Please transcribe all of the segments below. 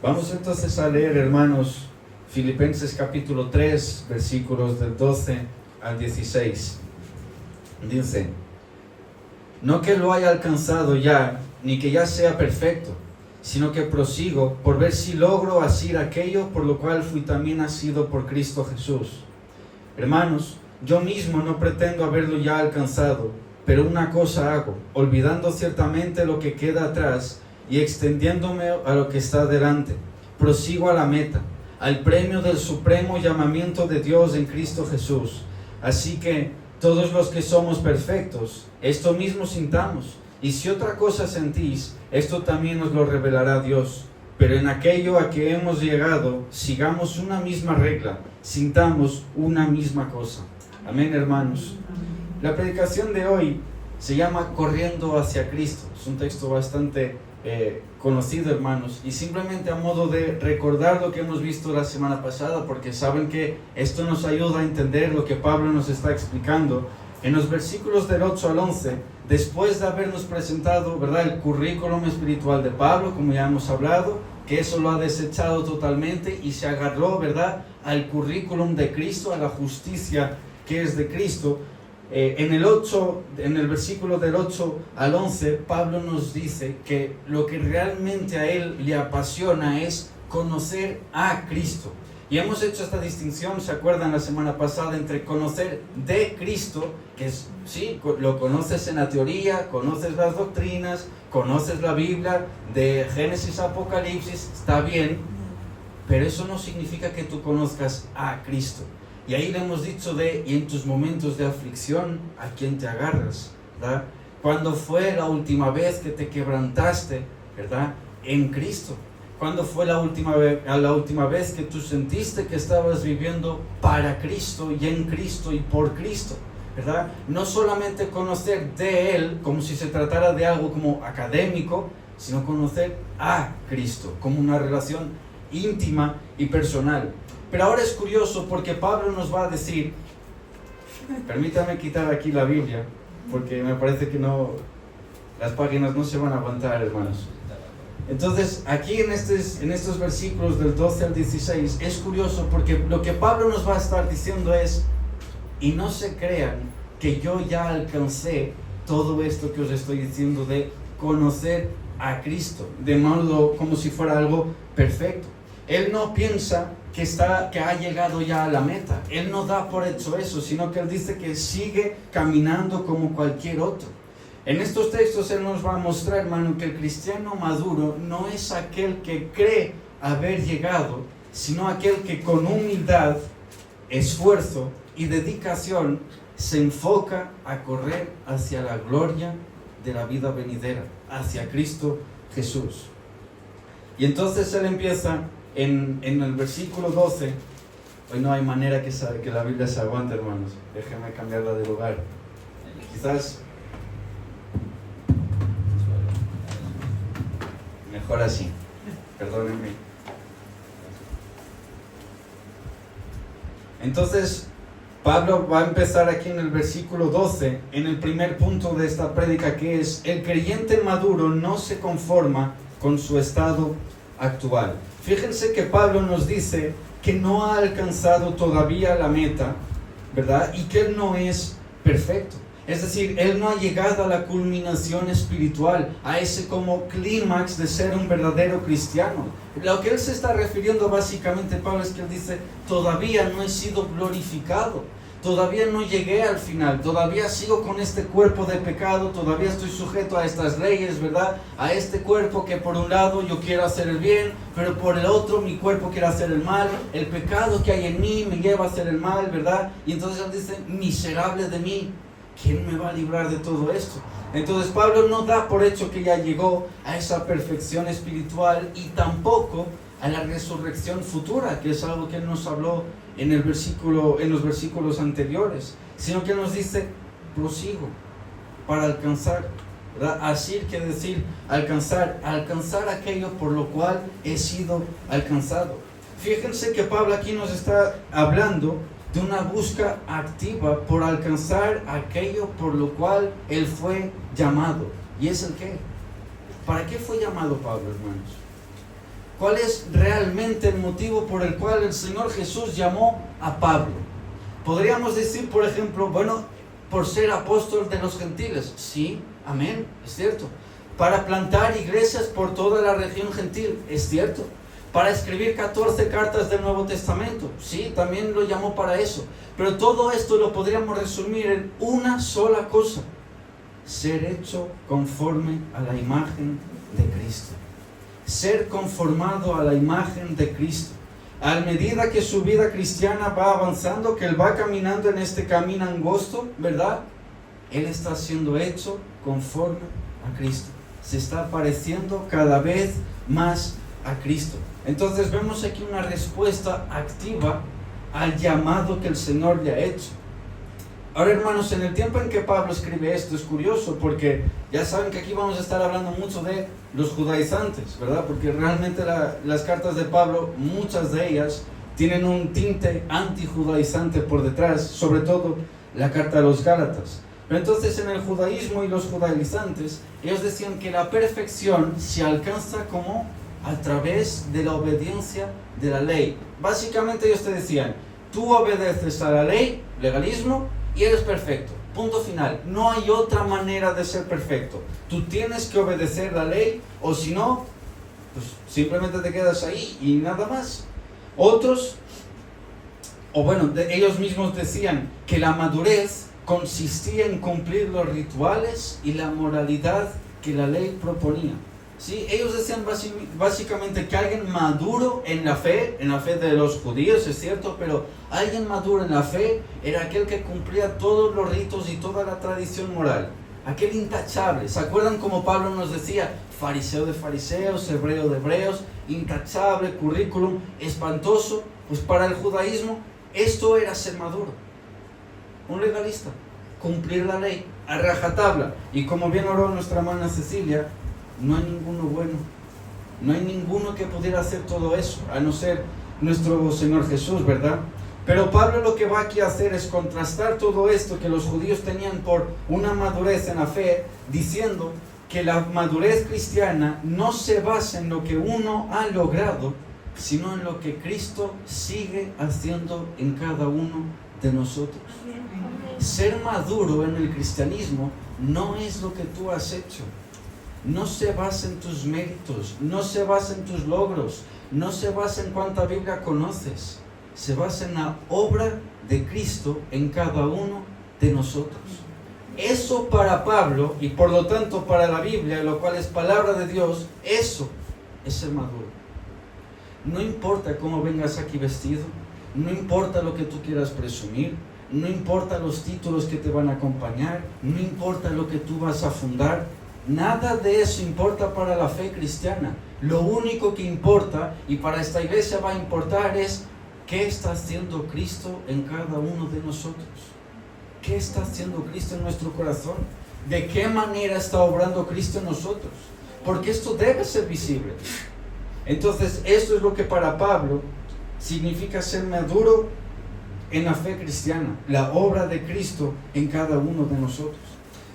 Vamos entonces a leer, hermanos, Filipenses capítulo 3, versículos del 12 al 16. Dice: no que lo haya alcanzado ya, ni que ya sea perfecto, sino que prosigo por ver si logro asir aquello por lo cual fui también asido por Cristo Jesús. Hermanos, yo mismo no pretendo haberlo ya alcanzado, pero una cosa hago, olvidando ciertamente lo que queda atrás y extendiéndome a lo que está delante. Prosigo a la meta, al premio del supremo llamamiento de Dios en Cristo Jesús. Así que todos los que somos perfectos, esto mismo sintamos, y si otra cosa sentís, esto también os lo revelará Dios. Pero en aquello a que hemos llegado, sigamos una misma regla, sintamos una misma cosa. Amén, hermanos. La predicación de hoy se llama Corriendo hacia Cristo. Es un texto bastante conocido, hermanos, y simplemente a modo de recordar lo que hemos visto la semana pasada, porque saben que esto nos ayuda a entender lo que Pablo nos está explicando. En los versículos del 8 al 11, después de habernos presentado, ¿verdad?, el currículum espiritual de Pablo, como ya hemos hablado, que eso lo ha desechado totalmente y se agarró, ¿verdad?, al currículum de Cristo, a la justicia que es de Cristo. En el versículo del 8 al 11, Pablo nos dice que lo que realmente a él le apasiona es conocer a Cristo. Y hemos hecho esta distinción, ¿se acuerdan la semana pasada? Entre conocer de Cristo, que es, sí, lo conoces en la teoría, conoces las doctrinas, conoces la Biblia, de Génesis a Apocalipsis, está bien, pero eso no significa que tú conozcas a Cristo. Y ahí le hemos dicho y en tus momentos de aflicción, ¿a quién te agarras?, ¿verdad? ¿Cuándo fue la última vez que te quebrantaste, ¿verdad?, en Cristo? ¿Cuándo fue la última vez que tú sentiste que estabas viviendo para Cristo y en Cristo y por Cristo, ¿verdad? No solamente conocer de Él como si se tratara de algo como académico, sino conocer a Cristo como una relación íntima y personal. Pero ahora es curioso porque Pablo nos va a decir, permítame quitar aquí la Biblia, porque me parece que las páginas no se van a aguantar, hermanos. Entonces, aquí en estos versículos del 12 al 16, es curioso porque lo que Pablo nos va a estar diciendo es: y no se crean que yo ya alcancé todo esto que os estoy diciendo de conocer a Cristo, de modo como si fuera algo perfecto. Él no piensa que ha llegado ya a la meta. Él no da por hecho eso, sino que él dice que sigue caminando como cualquier otro. En estos textos él nos va a mostrar, hermano, que el cristiano maduro no es aquel que cree haber llegado, sino aquel que con humildad, esfuerzo y dedicación se enfoca a correr hacia la gloria de la vida venidera, hacia Cristo Jesús. Y entonces él empieza en el versículo 12. Hoy no hay manera que la Biblia se aguante, hermanos. Déjenme cambiarla de lugar. Quizás mejor así. Perdónenme. Entonces, Pablo va a empezar aquí en el versículo 12, en el primer punto de esta prédica, que es: el creyente maduro no se conforma con su estado actual. Fíjense que Pablo nos dice que no ha alcanzado todavía la meta, ¿verdad? Y que él no es perfecto. Es decir, él no ha llegado a la culminación espiritual, a ese como clímax de ser un verdadero cristiano. Lo que él se está refiriendo básicamente, Pablo, es que él dice: todavía no he sido glorificado. Todavía no llegué al final, todavía sigo con este cuerpo de pecado, todavía estoy sujeto a estas leyes, ¿verdad? A este cuerpo que por un lado yo quiero hacer el bien, pero por el otro mi cuerpo quiere hacer el mal. El pecado que hay en mí me lleva a hacer el mal, ¿verdad? Y entonces él dice: miserable de mí, ¿quién me va a librar de todo esto? Entonces Pablo no da por hecho que ya llegó a esa perfección espiritual y tampoco a la resurrección futura, que es algo que él nos habló en los versículos anteriores, sino que nos dice: prosigo para alcanzar, ¿verdad? Asir quiere decir alcanzar aquello por lo cual he sido alcanzado. Fíjense que Pablo aquí nos está hablando de una búsqueda activa por alcanzar aquello por lo cual él fue llamado. ¿Y es el qué? ¿Para qué fue llamado Pablo, hermanos? ¿Cuál es realmente el motivo por el cual el Señor Jesús llamó a Pablo? Podríamos decir, por ejemplo, bueno, por ser apóstol de los gentiles. Sí, amén, es cierto. Para plantar iglesias por toda la región gentil, es cierto. Para escribir 14 cartas del Nuevo Testamento, sí, también lo llamó para eso. Pero todo esto lo podríamos resumir en una sola cosa: ser hecho conforme a la imagen de Cristo. Ser conformado a la imagen de Cristo. A medida que su vida cristiana va avanzando, que él va caminando en este camino angosto, ¿verdad? Él está siendo hecho conforme a Cristo. Se está pareciendo cada vez más a Cristo. Entonces vemos aquí una respuesta activa al llamado que el Señor le ha hecho. Ahora, hermanos, en el tiempo en que Pablo escribe esto es curioso, porque ya saben que aquí vamos a estar hablando mucho de los judaizantes, ¿verdad? Porque realmente las cartas de Pablo, muchas de ellas tienen un tinte antijudaizante por detrás, sobre todo la carta a los Gálatas. Pero entonces, en el judaísmo y los judaizantes, ellos decían que la perfección se alcanza como a través de la obediencia de la ley. Básicamente ellos te decían: tú obedeces a la ley, legalismo, y eres perfecto. Punto final. No hay otra manera de ser perfecto. Tú tienes que obedecer la ley, o si no, pues simplemente te quedas ahí y nada más. Otros, ellos mismos decían que la madurez consistía en cumplir los rituales y la moralidad que la ley proponía. ¿Sí? Ellos decían básicamente que alguien maduro en la fe de los judíos, es cierto, pero alguien maduro en la fe era aquel que cumplía todos los ritos y toda la tradición moral, aquel intachable. ¿Se acuerdan como Pablo nos decía? Fariseo de fariseos, hebreo de hebreos, intachable, currículum espantoso. Pues para el judaísmo esto era ser maduro, un legalista, cumplir la ley a rajatabla. Y como bien oró nuestra hermana Cecilia, no hay ninguno bueno, no hay ninguno que pudiera hacer todo eso, a no ser nuestro Señor Jesús, ¿verdad? Pero Pablo lo que va aquí a hacer es contrastar todo esto que los judíos tenían por una madurez en la fe, diciendo que la madurez cristiana no se basa en lo que uno ha logrado, sino en lo que Cristo sigue haciendo en cada uno de nosotros. Ser maduro en el cristianismo no es lo que tú has hecho. No se basa en tus méritos, no se basa en tus logros, no se basa en cuánta Biblia conoces. Se basa en la obra de Cristo en cada uno de nosotros. Eso para Pablo, y por lo tanto para la Biblia, lo cual es palabra de Dios, eso es ser maduro. No importa cómo vengas aquí vestido, no importa lo que tú quieras presumir, no importa los títulos que te van a acompañar, no importa lo que tú vas a fundar. Nada de eso importa para la fe cristiana. Lo único que importa, y para esta iglesia va a importar, es qué está haciendo Cristo en cada uno de nosotros. ¿Qué está haciendo Cristo en nuestro corazón? ¿De qué manera está obrando Cristo en nosotros? Porque esto debe ser visible. Entonces, esto es lo que para Pablo significa ser maduro en la fe cristiana, la obra de Cristo en cada uno de nosotros.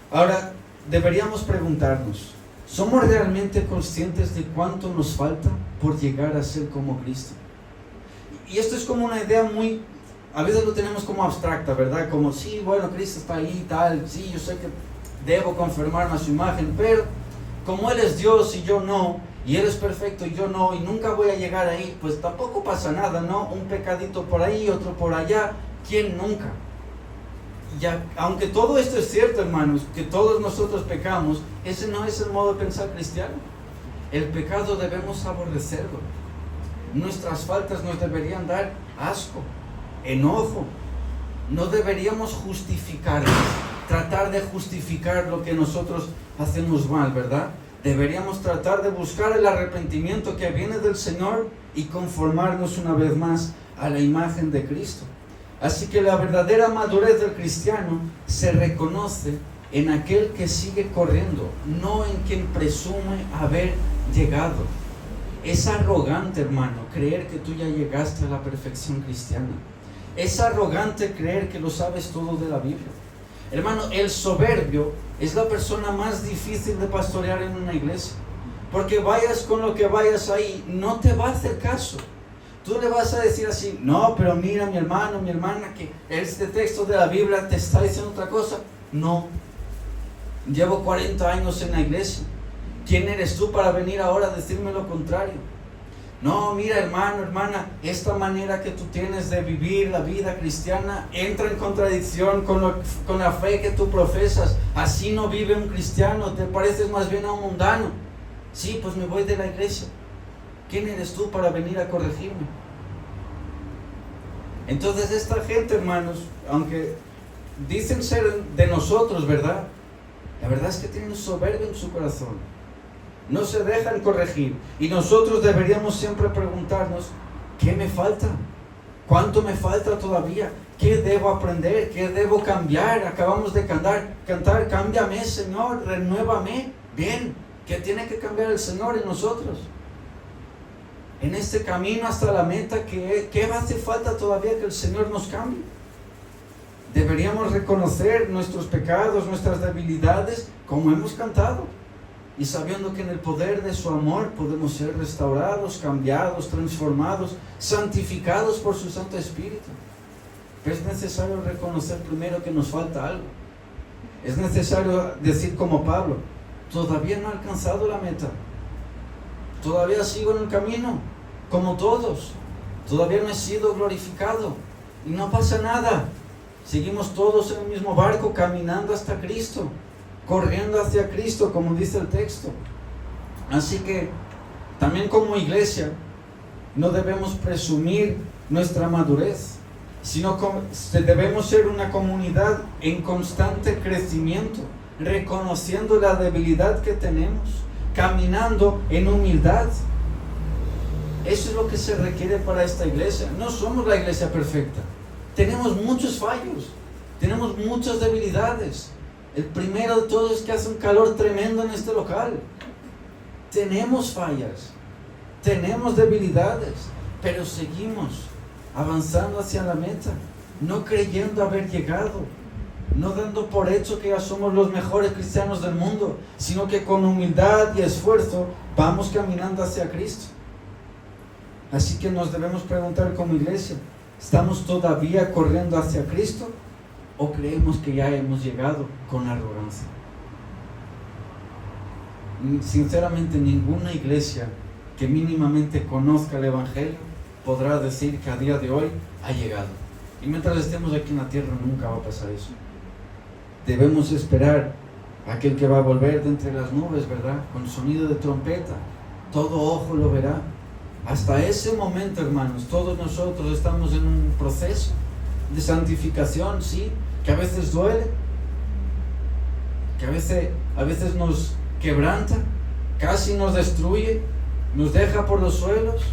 Ahora, deberíamos preguntarnos, ¿somos realmente conscientes de cuánto nos falta por llegar a ser como Cristo? Y esto es como una idea muy, a veces lo tenemos como abstracta, ¿verdad? Como, sí, bueno, Cristo está ahí y tal, sí, yo sé que debo conformarme a su imagen, pero como Él es Dios y yo no, y Él es perfecto y yo no, y nunca voy a llegar ahí, pues tampoco pasa nada, ¿no? Un pecadito por ahí, otro por allá, ¿quién nunca? Ya, aunque todo esto es cierto, hermanos, que todos nosotros pecamos, ese no es el modo de pensar cristiano. El pecado debemos aborrecerlo. Nuestras faltas nos deberían dar asco, enojo. No deberíamos justificarlas, tratar de justificar lo que nosotros hacemos mal, ¿verdad? Deberíamos tratar de buscar el arrepentimiento que viene del Señor y conformarnos una vez más a la imagen de Cristo. Así que la verdadera madurez del cristiano se reconoce en aquel que sigue corriendo, no en quien presume haber llegado. Es arrogante, hermano, creer que tú ya llegaste a la perfección cristiana. Es arrogante creer que lo sabes todo de la Biblia. Hermano, el soberbio es la persona más difícil de pastorear en una iglesia, porque vayas con lo que vayas ahí, no te va a hacer caso. Tú le vas a decir así, no, pero mira mi hermano, mi hermana, que este texto de la Biblia te está diciendo otra cosa. No, llevo 40 años en la iglesia. ¿Quién eres tú para venir ahora a decirme lo contrario? No, mira hermano, hermana, esta manera que tú tienes de vivir la vida cristiana entra en contradicción con la fe que tú profesas. Así no vive un cristiano, te pareces más bien a un mundano. Sí, pues me voy de la iglesia. ¿Quién eres tú para venir a corregirme? Entonces esta gente, hermanos, aunque dicen ser de nosotros, ¿verdad? La verdad es que tienen soberbia en su corazón. No se dejan corregir. Y nosotros deberíamos siempre preguntarnos, ¿qué me falta? ¿Cuánto me falta todavía? ¿Qué debo aprender? ¿Qué debo cambiar? Acabamos de cantar, cámbiame, Señor, renuévame. Bien, ¿qué tiene que cambiar el Señor en nosotros? En este camino hasta la meta, ¿qué hace falta todavía que el Señor nos cambie? Deberíamos reconocer nuestros pecados, nuestras debilidades, como hemos cantado, y sabiendo que en el poder de su amor podemos ser restaurados, cambiados, transformados, santificados por su Santo Espíritu. Pero es necesario reconocer primero que nos falta algo. Es necesario decir como Pablo, todavía no he alcanzado la meta. Todavía sigo en el camino, como todos. Todavía no he sido glorificado. Y no pasa nada. Seguimos todos en el mismo barco, caminando hasta Cristo, corriendo hacia Cristo, como dice el texto. Así que, también como iglesia, no debemos presumir nuestra madurez, sino debemos ser una comunidad en constante crecimiento, reconociendo la debilidad que tenemos, caminando en humildad. Eso es lo que se requiere para esta iglesia. No somos la iglesia perfecta. Tenemos muchos fallos, tenemos muchas debilidades. El primero de todos es que hace un calor tremendo en este local. Tenemos fallas, tenemos debilidades, pero seguimos avanzando hacia la meta, no creyendo haber llegado, no dando por hecho que ya somos los mejores cristianos del mundo, sino que con humildad y esfuerzo vamos caminando hacia Cristo. Así que nos debemos preguntar como iglesia, ¿estamos todavía corriendo hacia Cristo o creemos que ya hemos llegado con arrogancia? Sinceramente, ninguna iglesia que mínimamente conozca el Evangelio podrá decir que a día de hoy ha llegado. Y mientras estemos aquí en la tierra nunca va a pasar eso. Debemos esperar a aquel que va a volver de entre las nubes, ¿verdad? Con sonido de trompeta. Todo ojo lo verá. Hasta ese momento, hermanos, todos nosotros estamos en un proceso de santificación, sí, que a veces duele, que a veces nos quebranta, casi nos destruye, nos deja por los suelos.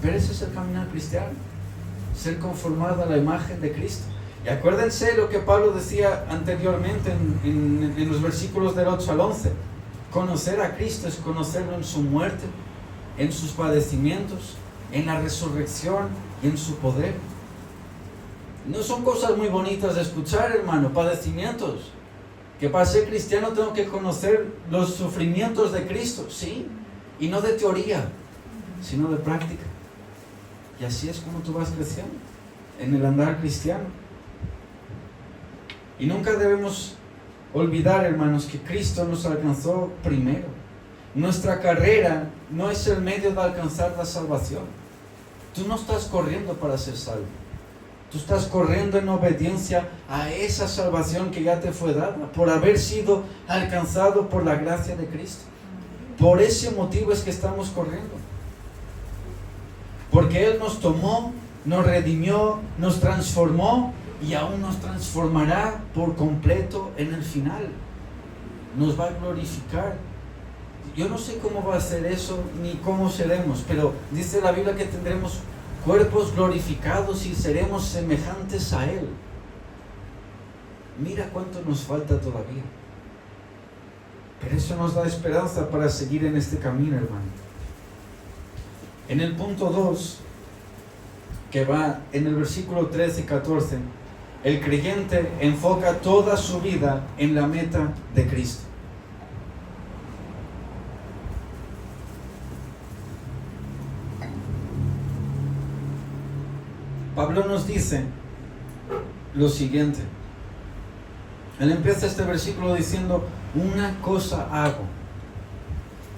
Pero ese es el caminar cristiano, ser conformado a la imagen de Cristo. Y acuérdense lo que Pablo decía anteriormente en los versículos del 8 al 11. Conocer a Cristo es conocerlo en su muerte, en sus padecimientos, en la resurrección y en su poder. No son cosas muy bonitas de escuchar, hermano, padecimientos. Que para ser cristiano tengo que conocer los sufrimientos de Cristo, sí, y no de teoría, sino de práctica. Y así es como tú vas creciendo en el andar cristiano. Y nunca debemos olvidar, hermanos, que Cristo nos alcanzó primero. Nuestra carrera no es el medio de alcanzar la salvación. Tú no estás corriendo para ser salvo. Tú estás corriendo en obediencia a esa salvación que ya te fue dada, por haber sido alcanzado por la gracia de Cristo. Por ese motivo es que estamos corriendo. Porque Él nos tomó, nos redimió, nos transformó y aún nos transformará por completo en el final. Nos va a glorificar. Yo no sé cómo va a ser eso ni cómo seremos, pero dice la Biblia que tendremos cuerpos glorificados y seremos semejantes a Él. Mira cuánto nos falta todavía. Pero eso nos da esperanza para seguir en este camino, hermano. En el punto 2, que va en el versículo 13 y 14, el creyente enfoca toda su vida en la meta de Cristo. Pablo nos dice lo siguiente. Él empieza este versículo diciendo, una cosa hago.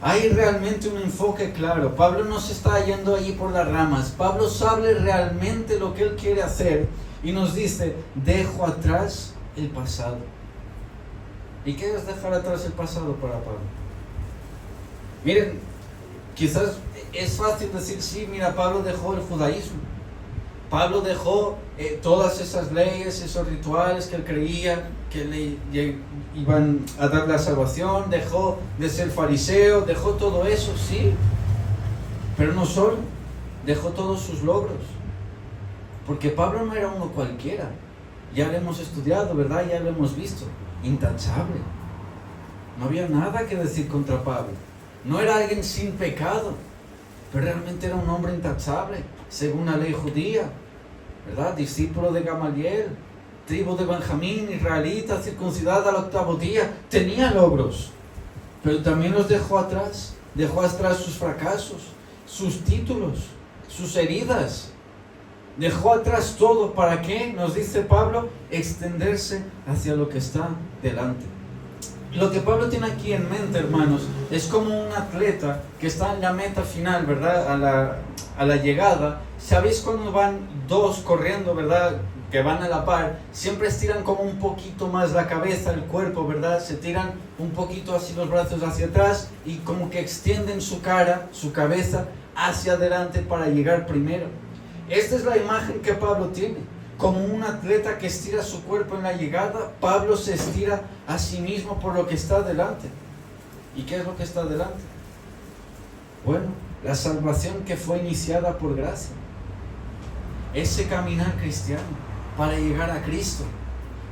Hay realmente un enfoque claro. Pablo no se está yendo allí por las ramas. Pablo sabe realmente lo que él quiere hacer y nos dice, dejo atrás el pasado. ¿Y qué es dejar atrás el pasado para Pablo? Miren, quizás es fácil decir, sí, mira, Pablo dejó el judaísmo. Pablo dejó todas esas leyes, esos rituales que él creía que le iban a dar la salvación, dejó de ser fariseo, dejó todo eso, sí, pero no solo, dejó todos sus logros, porque Pablo no era uno cualquiera, ya lo hemos estudiado, ¿verdad? Ya lo hemos visto, intachable, no había nada que decir contra Pablo, no era alguien sin pecado, pero realmente era un hombre intachable, según la ley judía, ¿verdad? Discípulo de Gamaliel, tribu de Benjamín, israelita, circuncidada al 8º día, tenía logros, pero también los dejó atrás sus fracasos, sus títulos, sus heridas, dejó atrás todo. ¿Para qué? Nos dice Pablo, extenderse hacia lo que está delante. Lo que Pablo tiene aquí en mente, hermanos, es como un atleta que está en la meta final, ¿verdad? A la llegada. ¿Sabéis cuando van dos corriendo, verdad? Que van a la par, siempre estiran como un poquito más la cabeza, el cuerpo, ¿verdad? Se tiran un poquito así los brazos hacia atrás y como que extienden su cara, su cabeza hacia adelante para llegar primero. Esta es la imagen que Pablo tiene. Como un atleta que estira su cuerpo en la llegada, Pablo se estira a sí mismo por lo que está delante. ¿Y qué es lo que está delante? Bueno, la salvación que fue iniciada por gracia. Ese caminar cristiano para llegar a Cristo.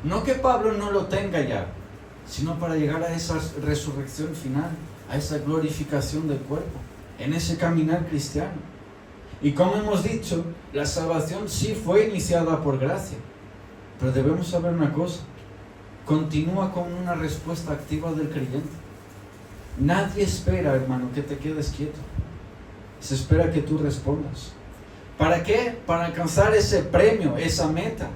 No que Pablo no lo tenga ya, sino para llegar a esa resurrección final, a esa glorificación del cuerpo, en ese caminar cristiano. Y como hemos dicho, la salvación sí fue iniciada por gracia, pero debemos saber una cosa, continúa con una respuesta activa del creyente. Nadie espera, hermano, que te quedes quieto, se espera que tú respondas. ¿Para qué? Para alcanzar ese premio, esa meta.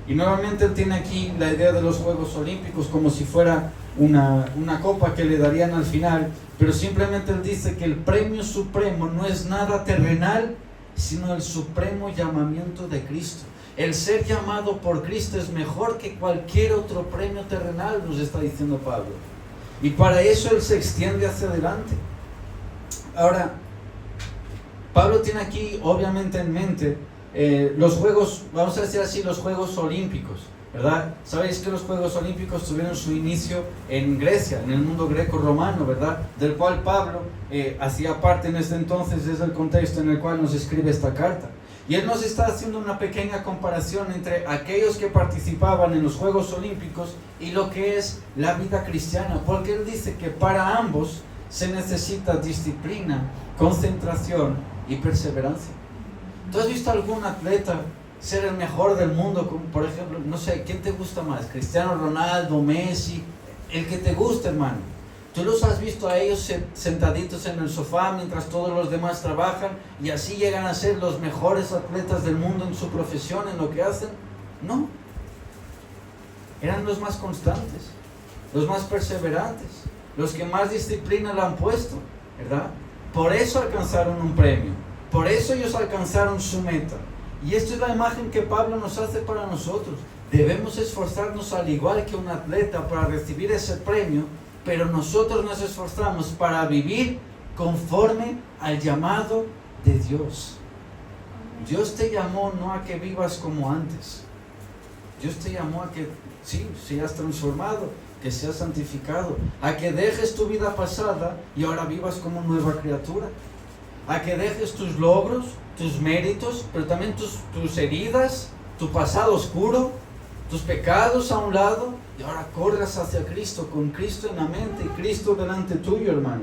Y nuevamente él tiene aquí la idea de los Juegos Olímpicos como si fuera una copa que le darían al final, pero simplemente él dice que el premio supremo no es nada terrenal, sino el supremo llamamiento de Cristo. El ser llamado por Cristo es mejor que cualquier otro premio terrenal, nos está diciendo Pablo. Y para eso él se extiende hacia adelante. Ahora, Pablo tiene aquí obviamente en mente los Juegos, vamos a decir así, los Juegos Olímpicos, ¿verdad? Sabéis que los Juegos Olímpicos tuvieron su inicio en Grecia, en el mundo greco-romano, ¿verdad? Del cual Pablo hacía parte en este entonces, es el contexto en el cual nos escribe esta carta. Y él nos está haciendo una pequeña comparación entre aquellos que participaban en los Juegos Olímpicos y lo que es la vida cristiana, porque él dice que para ambos se necesita disciplina, concentración y perseverancia. ¿Tú has visto algún atleta ser el mejor del mundo? Como por ejemplo, no sé, ¿quién te gusta más? Cristiano Ronaldo, Messi, el que te guste, hermano. ¿Tú los has visto a ellos sentaditos en el sofá mientras todos los demás trabajan y así llegan a ser los mejores atletas del mundo en su profesión, en lo que hacen? No. Eran los más constantes, los más perseverantes, los que más disciplina le han puesto, ¿verdad? Por eso alcanzaron un premio, por eso ellos alcanzaron su meta. Y esta es la imagen que Pablo nos hace para nosotros. Debemos esforzarnos al igual que un atleta para recibir ese premio, pero nosotros nos esforzamos para vivir conforme al llamado de Dios. Dios te llamó no a que vivas como antes. Dios te llamó a que sí, seas transformado, que seas santificado, a que dejes tu vida pasada y ahora vivas como nueva criatura, a que dejes tus logros, tus méritos, pero también tus heridas, tu pasado oscuro, tus pecados a un lado, y ahora corras hacia Cristo, con Cristo en la mente y Cristo delante tuyo, hermano.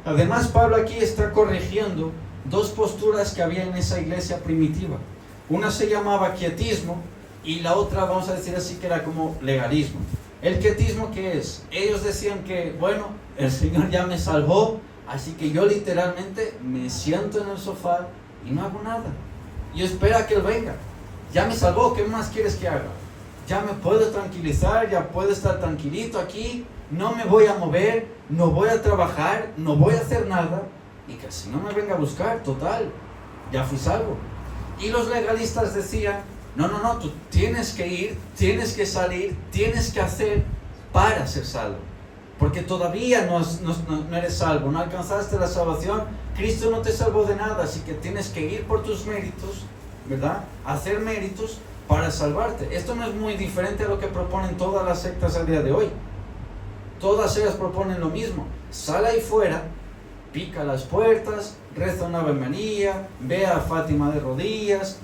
Además, Pablo aquí está corrigiendo dos posturas que había en esa iglesia primitiva. Una se llamaba quietismo y la otra, vamos a decir así, que era como legalismo. ¿El quietismo qué es? Ellos decían que, bueno, el Señor ya me salvó, así que yo literalmente me siento en el sofá y no hago nada. y espera que Él venga. Ya me salvó, ¿qué más quieres que haga? Ya me puedo tranquilizar, ya puedo estar tranquilito aquí, no me voy a mover, no voy a trabajar, no voy a hacer nada, y que si no me venga a buscar, total, ya fui salvo. Y los legalistas decían, no, tú tienes que ir, tienes que salir, tienes que hacer para ser salvo, porque todavía no eres salvo, no alcanzaste la salvación, Cristo no te salvó de nada, así que tienes que ir por tus méritos, ¿verdad? Hacer méritos para salvarte. Esto no es muy diferente a lo que proponen todas las sectas al día de hoy. Todas ellas proponen lo mismo. Sal ahí fuera, pica las puertas, reza una Ave María, ve a Fátima de rodillas,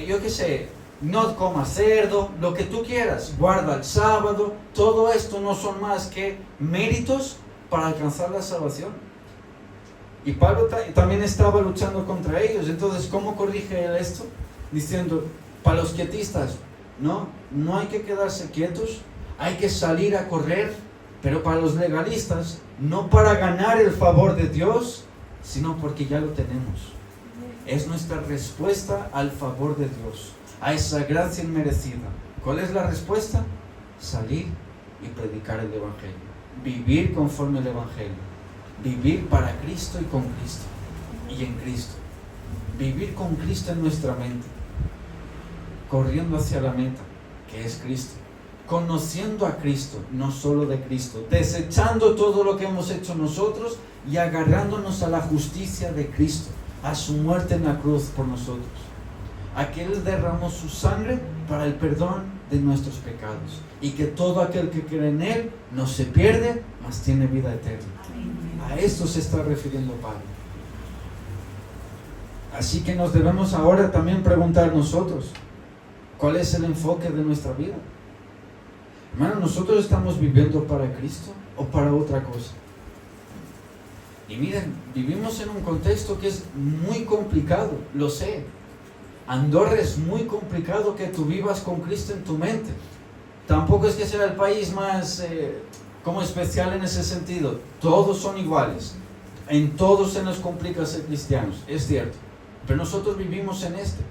yo qué sé, no comas cerdo, lo que tú quieras, guarda el sábado. Todo esto no son más que méritos para alcanzar la salvación. Y Pablo también estaba luchando contra ellos. Entonces, ¿cómo corrige él esto? Diciendo, para los quietistas, no hay que quedarse quietos, hay que salir a correr. Pero para los legalistas, no para ganar el favor de Dios, sino porque ya lo tenemos. Es nuestra respuesta al favor de Dios, a esa gracia inmerecida. ¿Cuál es la respuesta? Salir y predicar el Evangelio, vivir conforme al Evangelio, vivir para Cristo y con Cristo y en Cristo, vivir con Cristo en nuestra mente, corriendo hacia la meta, que es Cristo, conociendo a Cristo, no solo de Cristo, desechando todo lo que hemos hecho nosotros y agarrándonos a la justicia de Cristo, a su muerte en la cruz por nosotros, a que Él derramó su sangre para el perdón de nuestros pecados, y que todo aquel que cree en Él no se pierde, mas tiene vida eterna. A esto se está refiriendo Pablo. Así que nos debemos ahora también preguntar nosotros, ¿cuál es el enfoque de nuestra vida? Hermano, ¿nosotros estamos viviendo para Cristo o para otra cosa? Y miren, vivimos en un contexto que es muy complicado, lo sé. Andorra es muy complicado que tú vivas con Cristo en tu mente. Tampoco es que sea el país más como especial en ese sentido. Todos son iguales. En todos se nos complica ser cristianos, es cierto. Pero nosotros vivimos en este.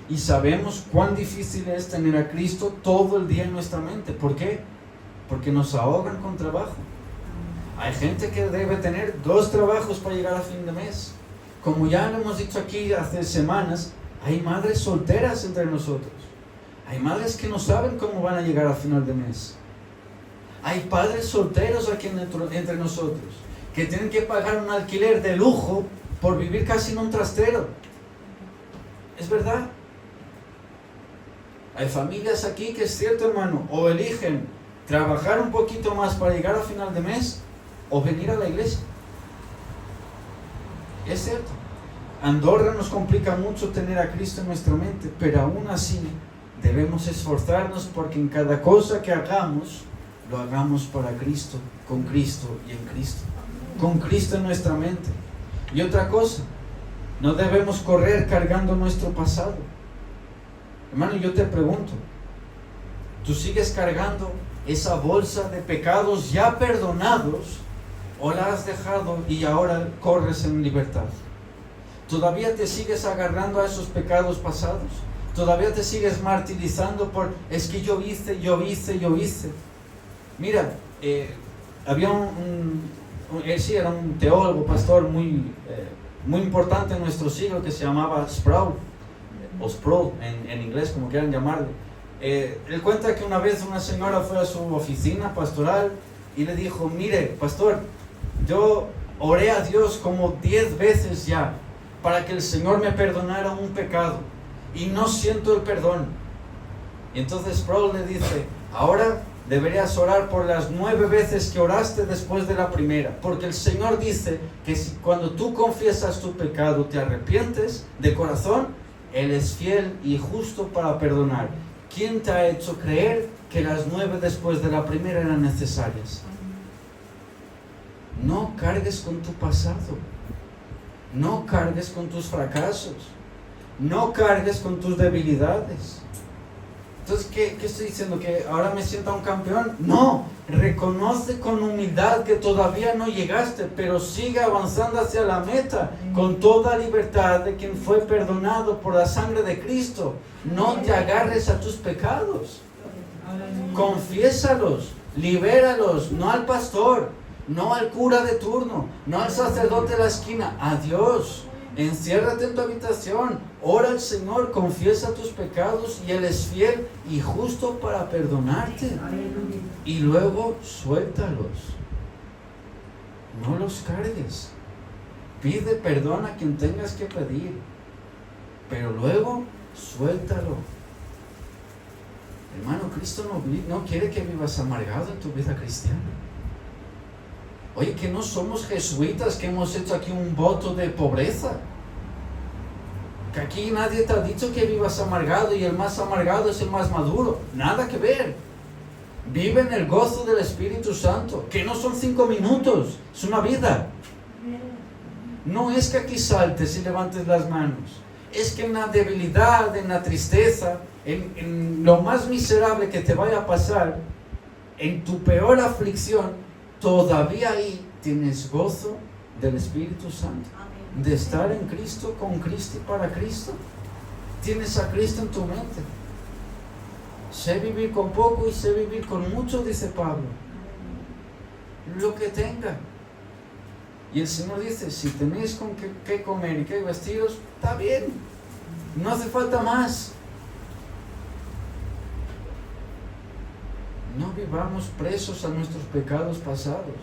Y sabemos cuán difícil es tener a Cristo todo el día en nuestra mente. ¿Por qué? Porque nos ahogan con trabajo. Hay gente que debe tener 2 trabajos para llegar a fin de mes. Como ya lo hemos dicho aquí hace semanas, hay madres solteras entre nosotros. Hay madres que no saben cómo van a llegar a final de mes. Hay padres solteros aquí entre nosotros que tienen que pagar un alquiler de lujo por vivir casi en un trastero. Es verdad. Hay familias aquí que es cierto, hermano, o eligen trabajar un poquito más para llegar a final de mes o venir a la iglesia. Es cierto. Andorra nos complica mucho tener a Cristo en nuestra mente, pero aún así debemos esforzarnos porque en cada cosa que hagamos, lo hagamos para Cristo, con Cristo y en Cristo. Con Cristo en nuestra mente. Y otra cosa, no debemos correr cargando nuestro pasado. Hermano, yo te pregunto, ¿tú sigues cargando esa bolsa de pecados ya perdonados o la has dejado y ahora corres en libertad? ¿Todavía te sigues agarrando a esos pecados pasados? ¿Todavía te sigues martirizando por, es que yo hice? Mira, había era un teólogo, pastor muy importante en nuestro siglo que se llamaba Sproul, o Sproul en inglés, como quieran llamarlo. Él cuenta que una vez una señora fue a su oficina pastoral y le dijo, mire, pastor, yo oré a Dios como 10 veces ya para que el Señor me perdonara un pecado y no siento el perdón. Y entonces Sproul le dice, ahora deberías orar por las 9 veces que oraste después de la primera, porque el Señor dice que cuando tú confiesas tu pecado, te arrepientes de corazón, Él es fiel y justo para perdonar. ¿Quién te ha hecho creer que las 9 después de la primera eran necesarias? No cargues con tu pasado. No cargues con tus fracasos. No cargues con tus debilidades. Entonces, ¿qué estoy diciendo? ¿Que ahora me sienta un campeón? No, reconoce con humildad que todavía no llegaste, pero sigue avanzando hacia la meta con toda libertad de quien fue perdonado por la sangre de Cristo. No te agarres a tus pecados, confiésalos, libéralos, no al pastor, no al cura de turno, no al sacerdote de la esquina, a Dios. Enciérrate en tu habitación, ora al Señor, confiesa tus pecados y Él es fiel y justo para perdonarte. Y luego suéltalos. No los cargues. Pide perdón a quien tengas que pedir, pero luego suéltalo. Hermano, Cristo no quiere que vivas amargado en tu vida cristiana. Oye, que no somos jesuitas que hemos hecho aquí un voto de pobreza. Que aquí nadie te ha dicho que vivas amargado y el más amargado es el más maduro. Nada que ver. Vive en el gozo del Espíritu Santo, que no son 5 minutos, es una vida. No es que aquí saltes y levantes las manos. Es que en la debilidad, en la tristeza, en lo más miserable que te vaya a pasar, en tu peor aflicción, todavía ahí tienes gozo del Espíritu Santo, de estar en Cristo, con Cristo y para Cristo. Tienes a Cristo en tu mente. Sé vivir con poco y sé vivir con mucho, dice Pablo. Lo que tenga. Y el Señor dice, si tenéis con qué comer y qué vestiros, está bien. No hace falta más. No vivamos presos a nuestros pecados pasados.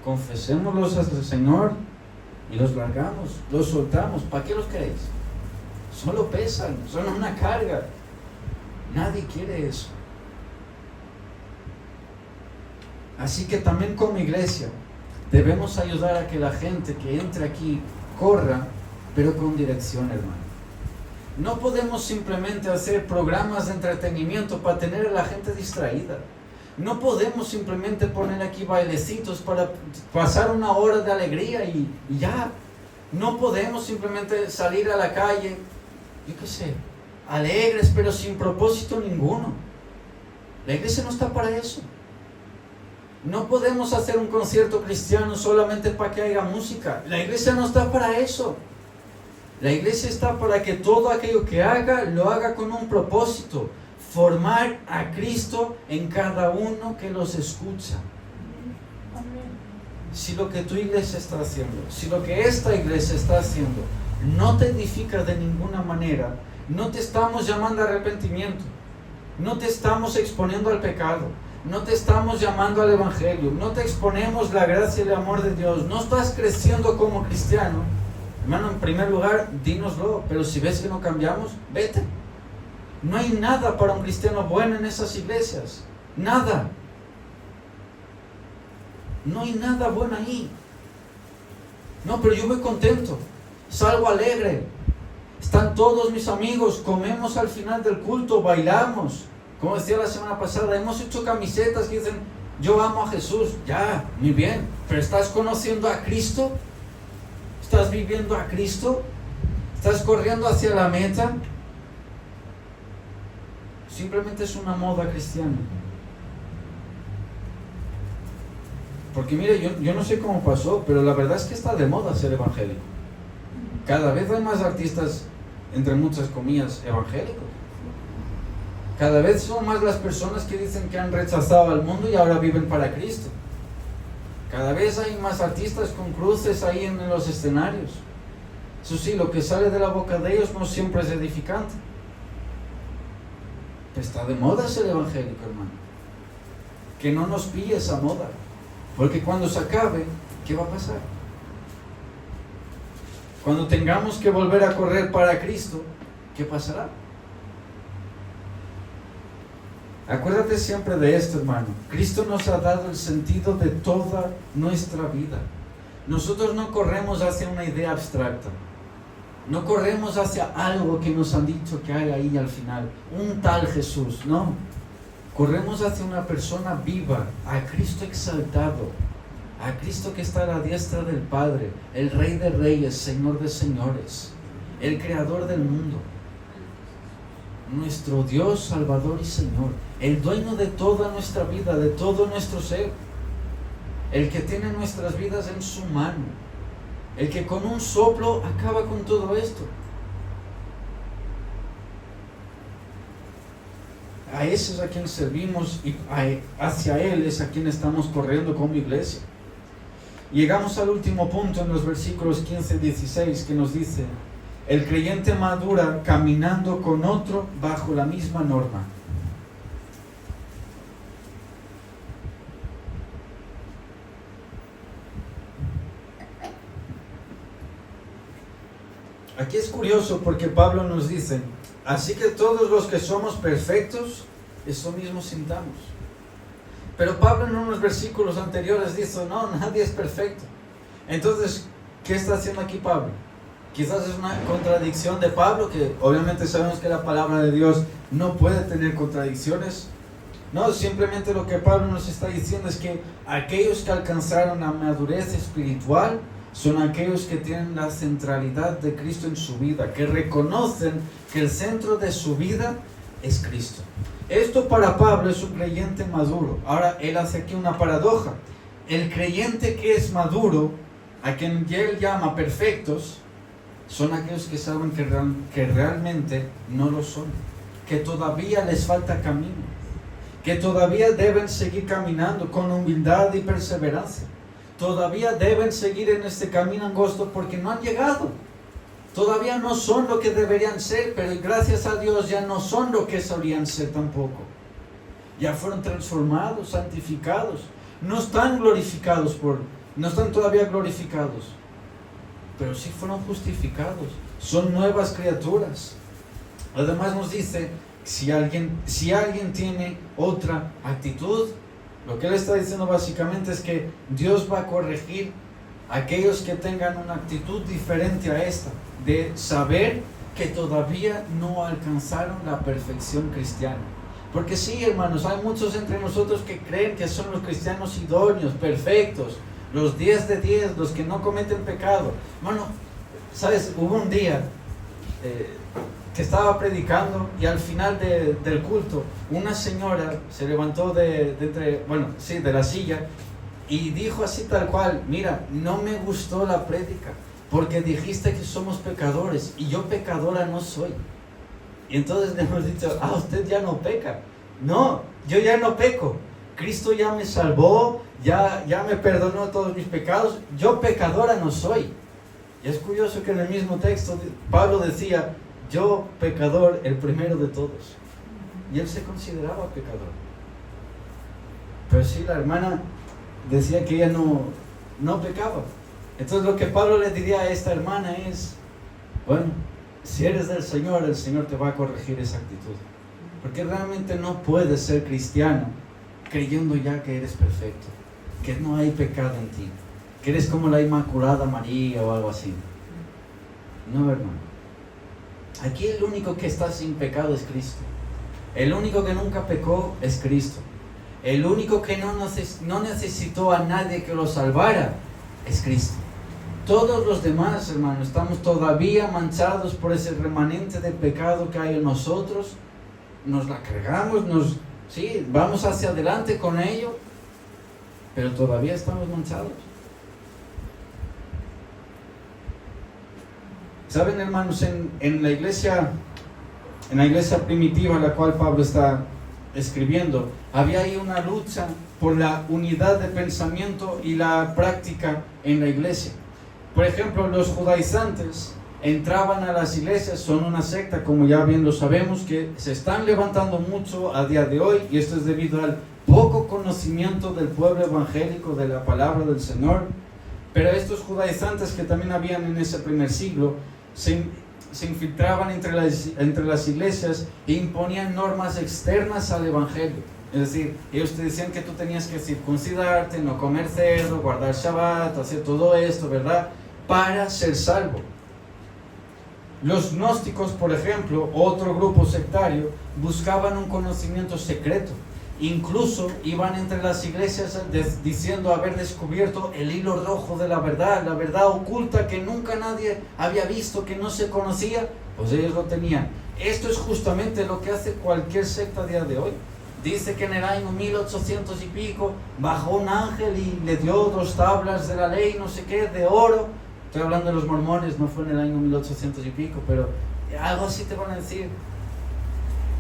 Confesémoslos al Señor y los largamos, los soltamos. ¿Para qué los queréis? Solo pesan, son una carga. Nadie quiere eso. Así que también como iglesia debemos ayudar a que la gente que entre aquí corra, pero con dirección, hermano. No podemos simplemente hacer programas de entretenimiento para tener a la gente distraída. No podemos simplemente poner aquí bailecitos para pasar una hora de alegría y ya. No podemos simplemente salir a la calle, yo qué sé, alegres pero sin propósito ninguno. La iglesia no está para eso. No podemos hacer un concierto cristiano solamente para que haya música. La iglesia no está para eso. La iglesia está para que todo aquello que haga, lo haga con un propósito. Formar a Cristo en cada uno que los escucha. Si lo que tu iglesia está haciendo, si lo que esta iglesia está haciendo, no te edifica de ninguna manera, no te estamos llamando a arrepentimiento, no te estamos exponiendo al pecado, no te estamos llamando al evangelio, no te exponemos la gracia y el amor de Dios, no estás creciendo como cristiano, hermano, en primer lugar, dínoslo, pero si ves que no cambiamos, vete. No hay nada para un cristiano bueno en esas iglesias, nada. No hay nada bueno ahí. No, pero yo voy contento, salgo alegre, están todos mis amigos, comemos al final del culto, bailamos. Como decía la semana pasada, hemos hecho camisetas que dicen, yo amo a Jesús. Ya, muy bien, pero ¿estás conociendo a Cristo? ¿Estás viviendo a Cristo? ¿Estás corriendo hacia la meta? Simplemente es una moda cristiana. Porque mire, yo no sé cómo pasó, pero la verdad es que está de moda ser evangélico. Cada vez hay más artistas, entre muchas comillas, evangélicos. Cada vez son más las personas que dicen que han rechazado al mundo y ahora viven para Cristo. Cada vez hay más artistas con cruces ahí en los escenarios. Eso sí, lo que sale de la boca de ellos no siempre es edificante. Pero está de moda ser evangélico, hermano. Que no nos pille esa moda. Porque cuando se acabe, ¿qué va a pasar? Cuando tengamos que volver a correr para Cristo, ¿qué pasará? Acuérdate siempre de esto, hermano. Cristo nos ha dado el sentido de toda nuestra vida. Nosotros no corremos hacia una idea abstracta. No corremos hacia algo que nos han dicho que hay ahí al final. Un tal Jesús, no. Corremos hacia una persona viva, a Cristo exaltado, a Cristo que está a la diestra del Padre, el Rey de Reyes, Señor de Señores, el Creador del mundo. nuestro Dios, Salvador y Señor, el dueño de toda nuestra vida, de todo nuestro ser, el que tiene nuestras vidas en su mano, el que con un soplo acaba con todo esto. A ese es a quien servimos y hacia Él es a quien estamos corriendo como iglesia. Llegamos al último punto en los versículos 15 y 16 que nos dice: el creyente madura caminando con otro bajo la misma norma. Aquí es curioso porque Pablo nos dice: así que todos los que somos perfectos, eso mismo sintamos. Pero Pablo en unos versículos anteriores dice: no, nadie es perfecto. Entonces, ¿qué está haciendo aquí Pablo? Quizás es una contradicción de Pablo, que obviamente sabemos que la palabra de Dios no puede tener contradicciones. No, simplemente lo que Pablo nos está diciendo es que aquellos que alcanzaron la madurez espiritual son aquellos que tienen la centralidad de Cristo en su vida, que reconocen que el centro de su vida es Cristo. Esto para Pablo es un creyente maduro. Ahora, él hace aquí una paradoja. El creyente que es maduro, a quien él llama perfectos, son aquellos que saben que realmente no lo son, que todavía les falta camino, que todavía deben seguir caminando con humildad y perseverancia. Todavía deben seguir en este camino angosto porque no han llegado. Todavía no son lo que deberían ser, pero gracias a Dios ya no son lo que solían ser tampoco. Ya fueron transformados, santificados. No están glorificados no están todavía glorificados, pero sí fueron justificados. Son nuevas criaturas. Además nos dice, si alguien tiene otra actitud, lo que él está diciendo básicamente es que Dios va a corregir a aquellos que tengan una actitud diferente a esta, de saber que todavía no alcanzaron la perfección cristiana. Porque sí, hermanos, hay muchos entre nosotros que creen que son los cristianos idóneos, perfectos, los 10 de 10, los que no cometen pecado. Hermano, ¿sabes? Hubo un día que estaba predicando y al final del culto una señora se levantó de la silla y dijo así tal cual: mira, no me gustó la prédica porque dijiste que somos pecadores y yo pecadora no soy. Y entonces le hemos dicho: usted ya no peca. No, yo ya no peco. Cristo ya me salvó, ya me perdonó todos mis pecados. Yo pecadora no soy. Y es curioso que en el mismo texto Pablo decía: yo pecador, el primero de todos. Y él se consideraba pecador. Pero sí, la hermana decía que ella no pecaba. Entonces lo que Pablo le diría a esta hermana es: bueno, si eres del Señor, el Señor te va a corregir esa actitud. Porque realmente no puedes ser cristiano creyendo ya que eres perfecto, que no hay pecado en ti, que eres como la Inmaculada María o algo así. No, hermano. Aquí el único que está sin pecado es Cristo. El único que nunca pecó es Cristo. El único que no necesitó a nadie que lo salvara es Cristo. Todos los demás, hermanos, estamos todavía manchados por ese remanente de pecado que hay en nosotros. Nos la cargamos, vamos hacia adelante con ello, pero todavía estamos manchados. Saben, hermanos, en la iglesia primitiva a la cual Pablo está escribiendo, había ahí una lucha por la unidad de pensamiento y la práctica en la iglesia. Por ejemplo, los judaizantes entraban a las iglesias, son una secta, como ya bien lo sabemos, que se están levantando mucho a día de hoy, y esto es debido al poco conocimiento del pueblo evangélico de la palabra del Señor. Pero estos judaizantes que también habían en ese primer siglo se infiltraban entre las iglesias e imponían normas externas al evangelio. Es decir, ellos te decían que tú tenías que circuncidarte, no comer cerdo, guardar Shabbat, hacer todo esto, ¿verdad?, para ser salvo. Los gnósticos, por ejemplo, otro grupo sectario, buscaban un conocimiento secreto. Incluso iban entre las iglesias diciendo haber descubierto el hilo rojo de la verdad oculta que nunca nadie había visto, que no se conocía, pues ellos lo tenían. Esto es justamente lo que hace cualquier secta a día de hoy. Dice que en el año 1800 y pico bajó un ángel y le dio 2 tablas de la ley, no sé qué, de oro. Estoy hablando de los mormones, no fue en el año 1800 y pico, pero algo así te van a decir.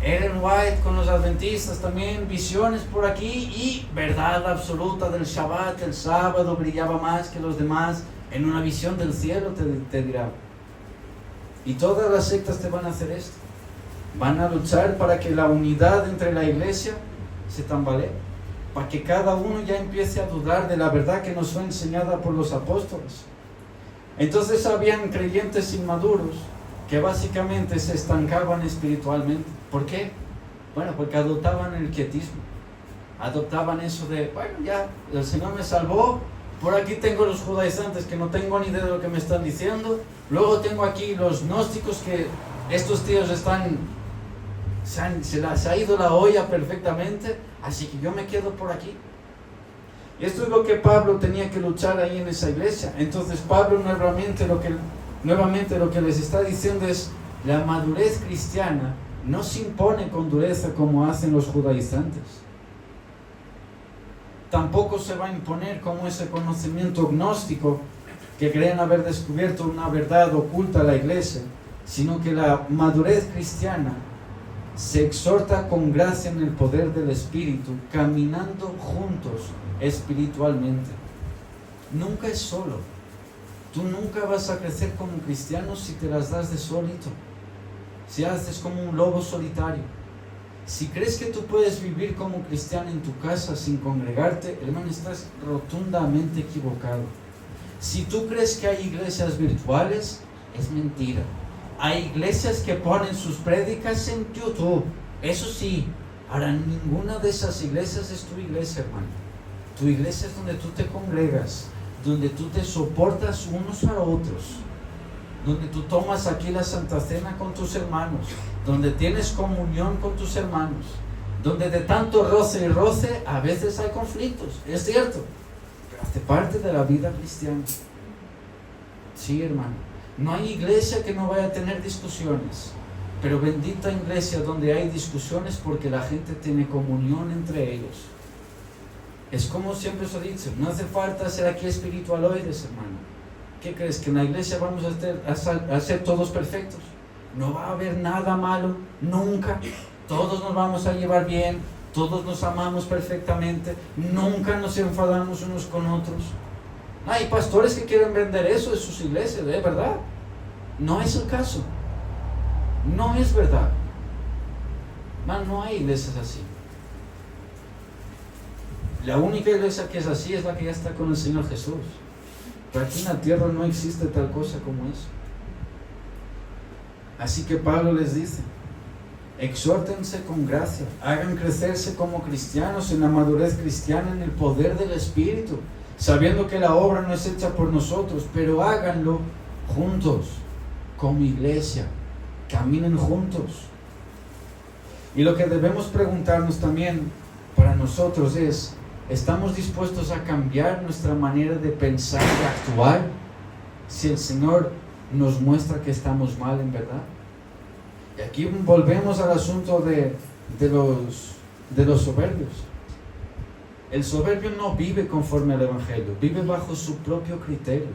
Ellen White con los adventistas también, visiones por aquí y verdad absoluta del Shabbat, el sábado brillaba más que los demás, en una visión del cielo te dirá. Y todas las sectas te van a hacer esto. Van a luchar para que la unidad entre la iglesia se tambalee, para que cada uno ya empiece a dudar de la verdad que nos fue enseñada por los apóstoles. Entonces habían creyentes inmaduros que básicamente se estancaban espiritualmente. ¿Por qué? Bueno, porque adoptaban el quietismo, adoptaban eso de, bueno, ya el Señor me salvó, por aquí tengo los judaizantes que no tengo ni idea de lo que me están diciendo, luego tengo aquí los gnósticos que estos tíos se ha ido la olla perfectamente, así que yo me quedo por aquí. Y esto es lo que Pablo tenía que luchar ahí en esa iglesia. Entonces Pablo nuevamente lo que les está diciendo es, la madurez cristiana no se impone con dureza como hacen los judaizantes. Tampoco se va a imponer como ese conocimiento gnóstico que creen haber descubierto una verdad oculta a la iglesia, sino que la madurez cristiana se exhorta con gracia en el poder del Espíritu, caminando juntos espiritualmente. Nunca es solo. Tú nunca vas a crecer como cristiano si te las das de solito, si haces como un lobo solitario. Si crees que tú puedes vivir como cristiano en tu casa sin congregarte, hermano, estás rotundamente equivocado. Si tú crees que hay iglesias virtuales, es mentira. Hay iglesias que ponen sus prédicas en YouTube, eso sí. Ahora, ninguna de esas iglesias es tu iglesia, hermano. Tu iglesia es donde tú te congregas, donde tú te soportas unos a otros, donde tú tomas aquí la Santa Cena con tus hermanos, donde tienes comunión con tus hermanos, donde de tanto roce y roce a veces hay conflictos, es cierto, pero hace parte de la vida cristiana. Sí, hermano. No hay iglesia que no vaya a tener discusiones, pero bendita iglesia donde hay discusiones porque la gente tiene comunión entre ellos. Es como siempre os he dicho, no hace falta ser aquí espiritualoides, hermano. ¿Qué crees? ¿Que en la iglesia vamos a ser todos perfectos? No va a haber nada malo, nunca. Todos nos vamos a llevar bien, todos nos amamos perfectamente, nunca nos enfadamos unos con otros. Hay pastores que quieren vender eso de sus iglesias, ¿es verdad? No es el caso. No es verdad. Man, no hay iglesias así. La única iglesia que es así es la que ya está con el Señor Jesús. Pero aquí en la tierra no existe tal cosa como eso. Así que Pablo les dice, exhórtense con gracia, hagan crecerse como cristianos en la madurez cristiana, en el poder del Espíritu, sabiendo que la obra no es hecha por nosotros, pero háganlo juntos, como iglesia, caminen juntos. Y lo que debemos preguntarnos también para nosotros es, ¿estamos dispuestos a cambiar nuestra manera de pensar y actuar si el Señor nos muestra que estamos mal en verdad? Y aquí volvemos al asunto de los soberbios. El soberbio no vive conforme al Evangelio, vive bajo su propio criterio.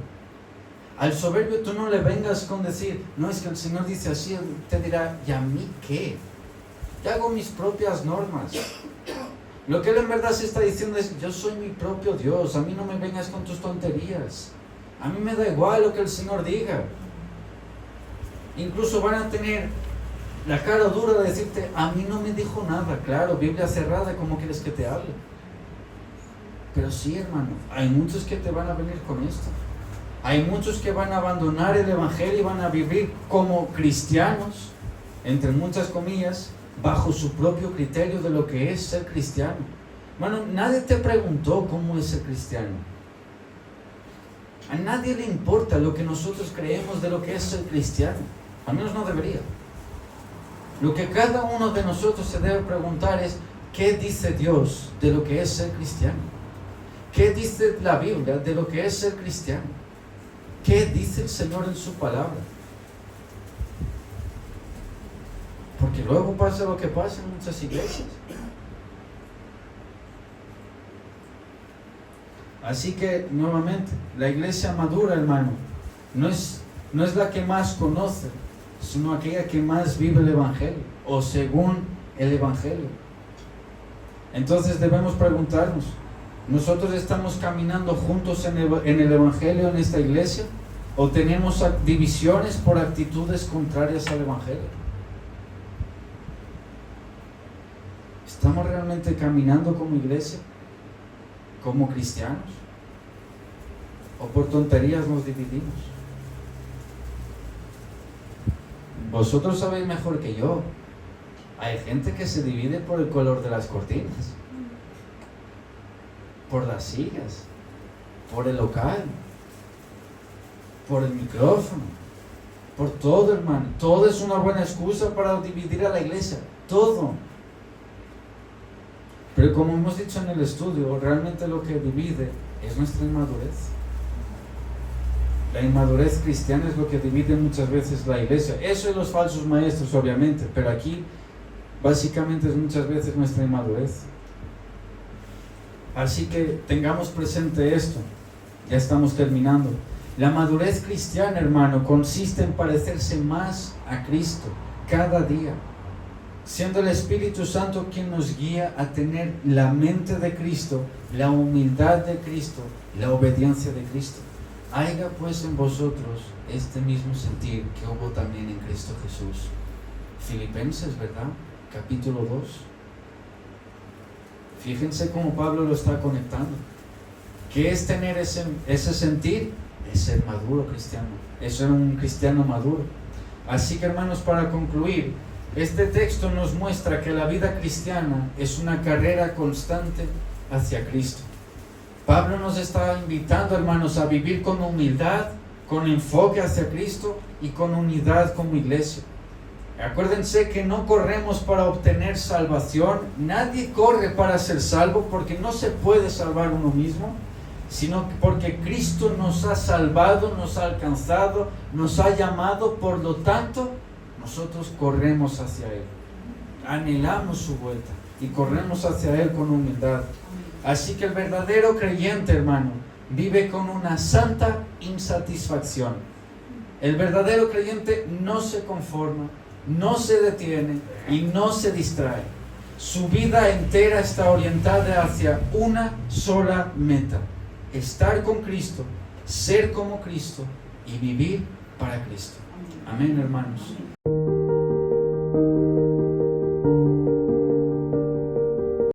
Al soberbio tú no le vengas con decir, no, es que el Señor dice así, él te dirá, ¿y a mí qué? Yo hago mis propias normas. Lo que él en verdad se está diciendo es, yo soy mi propio Dios, a mí no me vengas con tus tonterías. A mí me da igual lo que el Señor diga. Incluso van a tener la cara dura de decirte, a mí no me dijo nada. Claro, Biblia cerrada, ¿cómo quieres que te hable? Pero sí, hermano, hay muchos que te van a venir con esto. Hay muchos que van a abandonar el Evangelio y van a vivir como cristianos, entre muchas comillas, bajo su propio criterio de lo que es ser cristiano. Hermano, nadie te preguntó cómo es ser cristiano. A nadie le importa lo que nosotros creemos de lo que es ser cristiano. Al menos no debería. Lo que cada uno de nosotros se debe preguntar es, ¿qué dice Dios de lo que es ser cristiano? ¿Qué dice la Biblia de lo que es ser cristiano? ¿Qué dice el Señor en su palabra? Porque luego pasa lo que pasa en muchas iglesias. Así que, nuevamente, la iglesia madura, hermano, no es la que más conoce, sino aquella que más vive el Evangelio, o según el Evangelio. Entonces debemos preguntarnos, ¿nosotros estamos caminando juntos en el Evangelio en esta iglesia? ¿O tenemos divisiones por actitudes contrarias al Evangelio? ¿Estamos realmente caminando como iglesia? ¿Como cristianos? ¿O por tonterías nos dividimos? Vosotros sabéis mejor que yo. Hay gente que se divide por el color de las cortinas, por las sillas, por el local, por el micrófono, por todo, hermano. Todo es una buena excusa para dividir a la iglesia, todo. Pero como hemos dicho en el estudio, realmente lo que divide es nuestra inmadurez. La inmadurez cristiana es lo que divide muchas veces la iglesia. Eso y los falsos maestros, obviamente, pero aquí básicamente es muchas veces nuestra inmadurez. Así que tengamos presente esto. Ya estamos terminando. La madurez cristiana, hermano, consiste en parecerse más a Cristo cada día, siendo el Espíritu Santo quien nos guía a tener la mente de Cristo, la humildad de Cristo, la obediencia de Cristo. Haya pues en vosotros este mismo sentir que hubo también en Cristo Jesús. Filipenses, ¿verdad? Capítulo 2. Fíjense cómo Pablo lo está conectando. ¿Qué es tener ese sentir? Es ser maduro cristiano. Es ser un cristiano maduro. Así que, hermanos, para concluir, este texto nos muestra que la vida cristiana es una carrera constante hacia Cristo. Pablo nos está invitando, hermanos, a vivir con humildad, con enfoque hacia Cristo y con unidad como iglesia. Acuérdense que no corremos para obtener salvación. Nadie corre para ser salvo, porque no se puede salvar uno mismo, sino porque Cristo nos ha salvado, nos ha alcanzado, nos ha llamado. Por lo tanto, nosotros corremos hacia Él, anhelamos su vuelta y corremos hacia Él con humildad. Así que el verdadero creyente, hermano, vive con una santa insatisfacción. El verdadero creyente no se conforma, no se detiene y no se distrae. Su vida entera está orientada hacia una sola meta: estar con Cristo, ser como Cristo y vivir para Cristo. Amén, hermanos.